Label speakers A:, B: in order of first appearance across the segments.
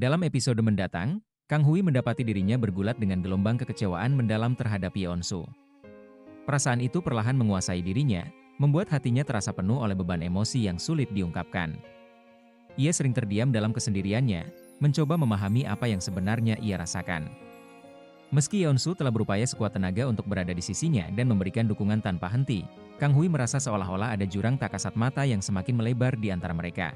A: Dalam episode mendatang, Kang Hui mendapati dirinya bergulat dengan gelombang kekecewaan mendalam terhadap Yeon-su. Perasaan itu perlahan menguasai dirinya, membuat hatinya terasa penuh oleh beban emosi yang sulit diungkapkan. Ia sering terdiam dalam kesendiriannya, mencoba memahami apa yang sebenarnya ia rasakan. Meski Yeon-su telah berupaya sekuat tenaga untuk berada di sisinya dan memberikan dukungan tanpa henti, Kang Hui merasa seolah-olah ada jurang tak kasat mata yang semakin melebar di antara mereka.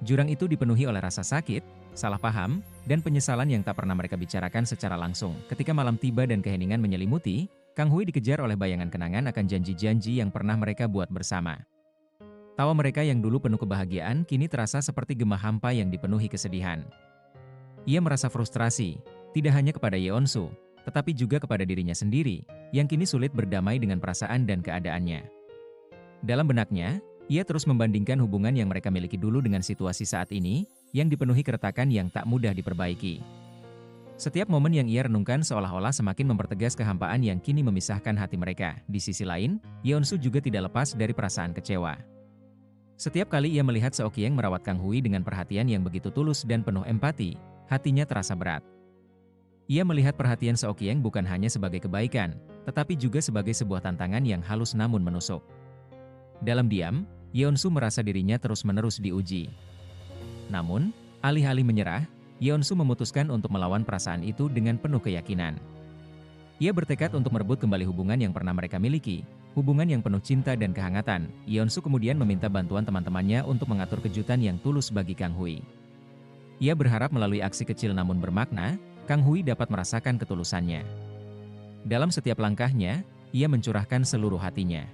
A: Jurang itu dipenuhi oleh rasa sakit, salah paham, dan penyesalan yang tak pernah mereka bicarakan secara langsung. Ketika malam tiba dan keheningan menyelimuti, Kang Hui dikejar oleh bayangan kenangan akan janji-janji yang pernah mereka buat bersama. Tawa mereka yang dulu penuh kebahagiaan kini terasa seperti gemah hampa yang dipenuhi kesedihan. Ia merasa frustrasi, tidak hanya kepada Yeon-su, tetapi juga kepada dirinya sendiri, yang kini sulit berdamai dengan perasaan dan keadaannya. Dalam benaknya, ia terus membandingkan hubungan yang mereka miliki dulu dengan situasi saat ini, yang dipenuhi keretakan yang tak mudah diperbaiki. Setiap momen yang ia renungkan seolah-olah semakin mempertegas kehampaan yang kini memisahkan hati mereka. Di sisi lain, Yeon-su juga tidak lepas dari perasaan kecewa. Setiap kali ia melihat Seok-Kyeng merawat Kang Hui dengan perhatian yang begitu tulus dan penuh empati, hatinya terasa berat. Ia melihat perhatian Seok-Kyeng bukan hanya sebagai kebaikan, tetapi juga sebagai sebuah tantangan yang halus namun menusuk. Dalam diam, Yeon-su merasa dirinya terus-menerus diuji. Namun, alih-alih menyerah, Yeon-su memutuskan untuk melawan perasaan itu dengan penuh keyakinan. Ia bertekad untuk merebut kembali hubungan yang pernah mereka miliki, hubungan yang penuh cinta dan kehangatan. Yeon-su kemudian meminta bantuan teman-temannya untuk mengatur kejutan yang tulus bagi Kang Hui. Ia berharap melalui aksi kecil namun bermakna, Kang Hui dapat merasakan ketulusannya. Dalam setiap langkahnya, ia mencurahkan seluruh hatinya.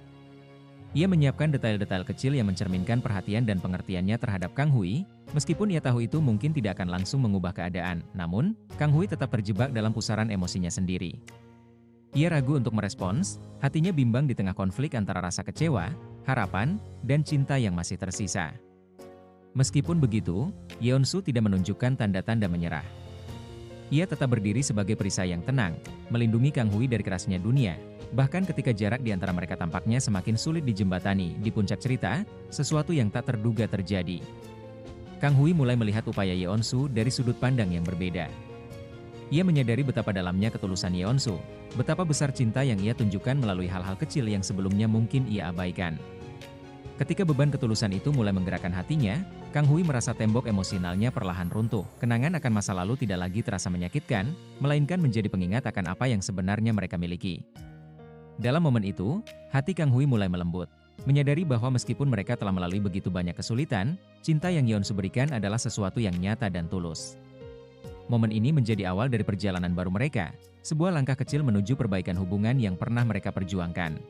A: Ia menyiapkan detail-detail kecil yang mencerminkan perhatian dan pengertiannya terhadap Kang Hui, meskipun ia tahu itu mungkin tidak akan langsung mengubah keadaan. Namun, Kang Hui tetap terjebak dalam pusaran emosinya sendiri. Ia ragu untuk merespons, hatinya bimbang di tengah konflik antara rasa kecewa, harapan, dan cinta yang masih tersisa. Meskipun begitu, Yeon-su tidak menunjukkan tanda-tanda menyerah. Ia tetap berdiri sebagai perisai yang tenang, melindungi Kang Hui dari kerasnya dunia. Bahkan ketika jarak di antara mereka tampaknya semakin sulit dijembatani, di puncak cerita, sesuatu yang tak terduga terjadi. Kang Hui mulai melihat upaya Yeon-su dari sudut pandang yang berbeda. Ia menyadari betapa dalamnya ketulusan Yeon-su, betapa besar cinta yang ia tunjukkan melalui hal-hal kecil yang sebelumnya mungkin ia abaikan. Ketika beban ketulusan itu mulai menggerakkan hatinya, Kang Hui merasa tembok emosionalnya perlahan runtuh. Kenangan akan masa lalu tidak lagi terasa menyakitkan, melainkan menjadi pengingat akan apa yang sebenarnya mereka miliki. Dalam momen itu, hati Kang Hui mulai melembut, menyadari bahwa meskipun mereka telah melalui begitu banyak kesulitan, cinta yang Yeon-su berikan adalah sesuatu yang nyata dan tulus. Momen ini menjadi awal dari perjalanan baru mereka, sebuah langkah kecil menuju perbaikan hubungan yang pernah mereka perjuangkan.